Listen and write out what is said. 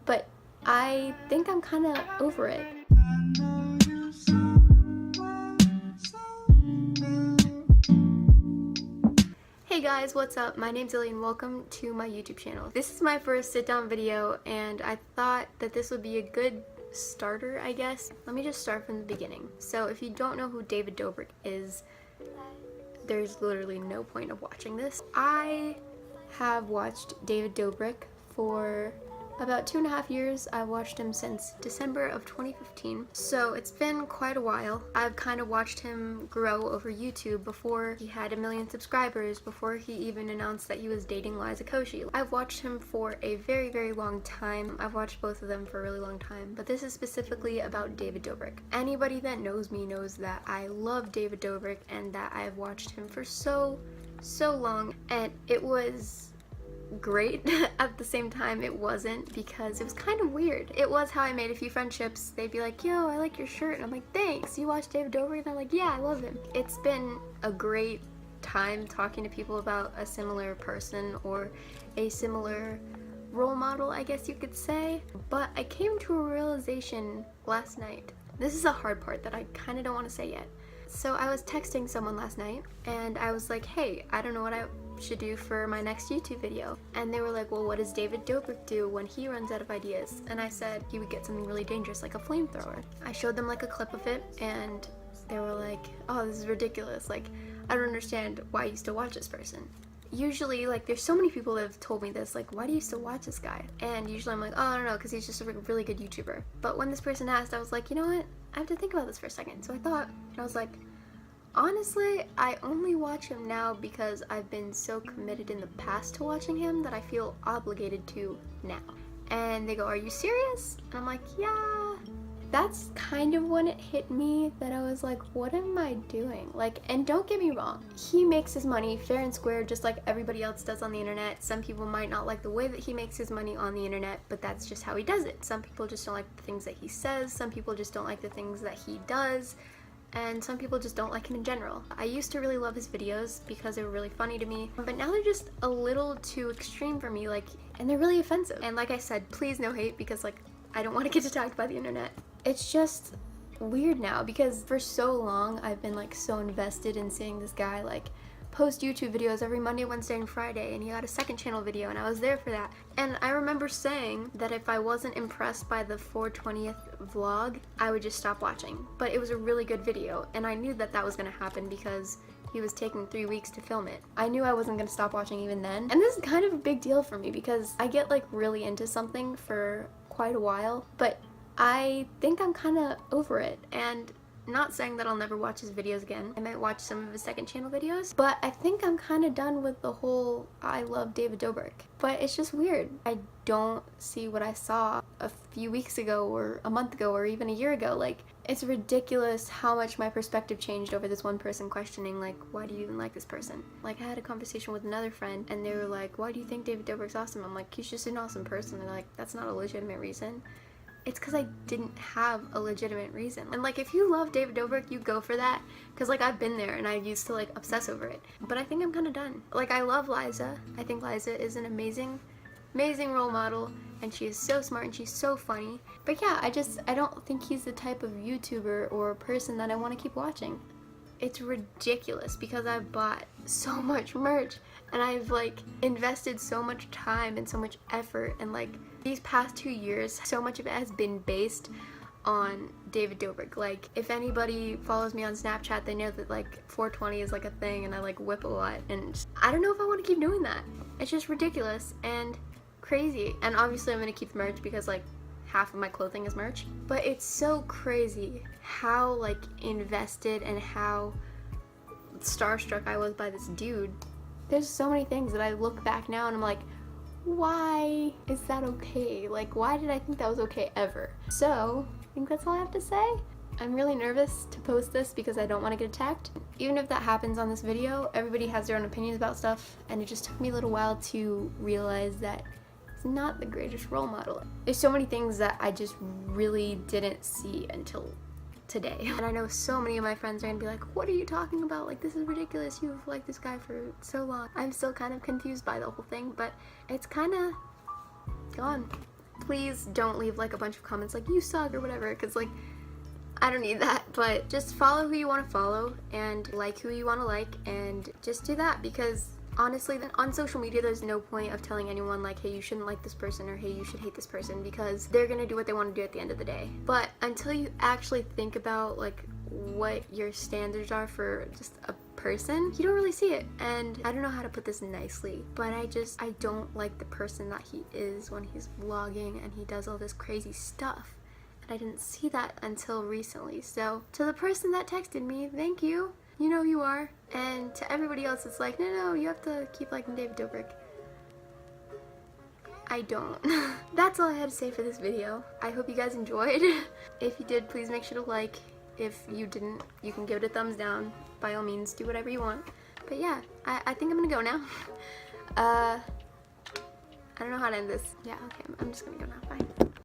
but I think I'm kind of over it. Hey guys, what's up? My name's Illy and welcome to my YouTube channel. This is my first sit-down video and I thought that this would be a good starter, I guess. Let me just start from the beginning. So if you don't know who David Dobrik is, there's literally no point of watching this. I have watched David Dobrik for about 2.5 years. I've watched him since December of 2015. So it's been quite a while. I've kind of watched him grow over YouTube before he had 1 million subscribers, before he even announced that he was dating Liza Koshy. I've watched him for a very, very long time. I've watched both of them for a really long time, but this is specifically about David Dobrik. Anybody that knows me knows that I love David Dobrik and that I've watched him for so long, and it was great. At the same time it wasn't, because it was kind of weird. It was how I made a few friendships. They'd be like, yo, I like your shirt, and I'm like, thanks, you watch David Dobrik? And I'm like, yeah, I love him. It's been a great time talking to people about a similar person or a similar role model, I guess you could say. But I came to a realization last night. This is a hard part that I kind of don't want to say yet. So I was texting someone last night and I was like, hey, I don't know what I should do for my next YouTube video. And they were like, well, what does David Dobrik do when he runs out of ideas? And I said he would get something really dangerous, like a flamethrower. I showed them like a clip of it and they were like, oh, this is ridiculous. Like, I don't understand why you still watch this person. Usually, like, there's so many people that have told me this, like, why do you still watch this guy? And usually I'm like, oh, I don't know, because he's just a really good YouTuber. But when this person asked, I was like, you know what? I have to think about this for a second. So I thought, and I was like, honestly, I only watch him now because I've been so committed in the past to watching him that I feel obligated to now. And they go, are you serious? And I'm like, yeah. That's kind of when it hit me that I was like, what am I doing? Like, and don't get me wrong, he makes his money fair and square just like everybody else does on the internet. Some people might not like the way that he makes his money on the internet, but that's just how he does it. Some people just don't like the things that he says, some people just don't like the things that he does, and some people just don't like him in general. I used to really love his videos because they were really funny to me, but now they're just a little too extreme for me, like, and they're really offensive. And like I said, please no hate, because like, I don't want to get attacked by the internet. It's just weird now because for so long I've been like so invested in seeing this guy like post YouTube videos every Monday, Wednesday, and Friday, and he got a second channel video and I was there for that. And I remember saying that if I wasn't impressed by the 420th vlog, I would just stop watching. But it was a really good video and I knew that that was going to happen because he was taking 3 weeks to film it. I knew I wasn't going to stop watching even then. And this is kind of a big deal for me because I get like really into something for quite a while, but I think I'm kind of over it. And not saying that I'll never watch his videos again. I might watch some of his second channel videos, but I think I'm kind of done with the whole I love David Dobrik. But it's just weird. I don't see what I saw a few weeks ago or a month ago or even a year ago. Like, it's ridiculous how much my perspective changed over this one person questioning, like, why do you even like this person? Like, I had a conversation with another friend and they were like, why do you think David Dobrik's awesome? I'm like, he's just an awesome person. They're like, that's not a legitimate reason. It's because I didn't have a legitimate reason. And like, if you love David Dobrik, you go for that. Because like, I've been there and I used to like obsess over it. But I think I'm kind of done. Like, I love Liza. I think Liza is an amazing role model. And she is so smart and she's so funny. But yeah, I don't think he's the type of YouTuber or person that I want to keep watching. It's ridiculous because I've bought so much merch and I've like invested so much time and so much effort, and like these past 2 years so much of it has been based on David Dobrik. Like, if anybody follows me on Snapchat, they know that like 420 is like a thing and I like whip a lot, and I don't know if I want to keep doing that. It's just ridiculous and crazy. And obviously I'm gonna keep the merch because like half of my clothing is merch, but it's so crazy how like invested and how starstruck I was by this dude. There's so many things that I look back now and I'm like, why is that okay? Like, why did I think that was okay ever? So I think that's all I have to say. I'm really nervous to post this because I don't want to get attacked. Even if that happens on this video, everybody has their own opinions about stuff, and it just took me a little while to realize that he's not the greatest role model. There's so many things that I just really didn't see until today. And I know so many of my friends are gonna be like, what are you talking about? Like, this is ridiculous. You've liked this guy for so long. I'm still kind of confused by the whole thing, but it's kind of gone. please don't leave like a bunch of comments like you suck or whatever, because like I don't need that. But just follow who you want to follow and like who you want to like, and just do that, because honestly, then on social media there's no point of telling anyone like, hey, you shouldn't like this person, or hey, you should hate this person, because they're gonna do what they want to do at the end of the day. But until you actually think about like what your standards are for just a person, you don't really see it. And I don't know how to put this nicely, but I don't like the person that he is when he's vlogging and he does all this crazy stuff. And I didn't see that until recently. So to the person that texted me, thank you. You know who you are. And to everybody else, it's like, no, you have to keep liking David Dobrik. I don't. That's all I had to say for this video. I hope you guys enjoyed. If you did, please make sure to like. If you didn't, you can give it a thumbs down. By all means, do whatever you want. But yeah, I think I'm gonna go now. I don't know how to end this. Yeah, okay, I'm just gonna go now. Bye.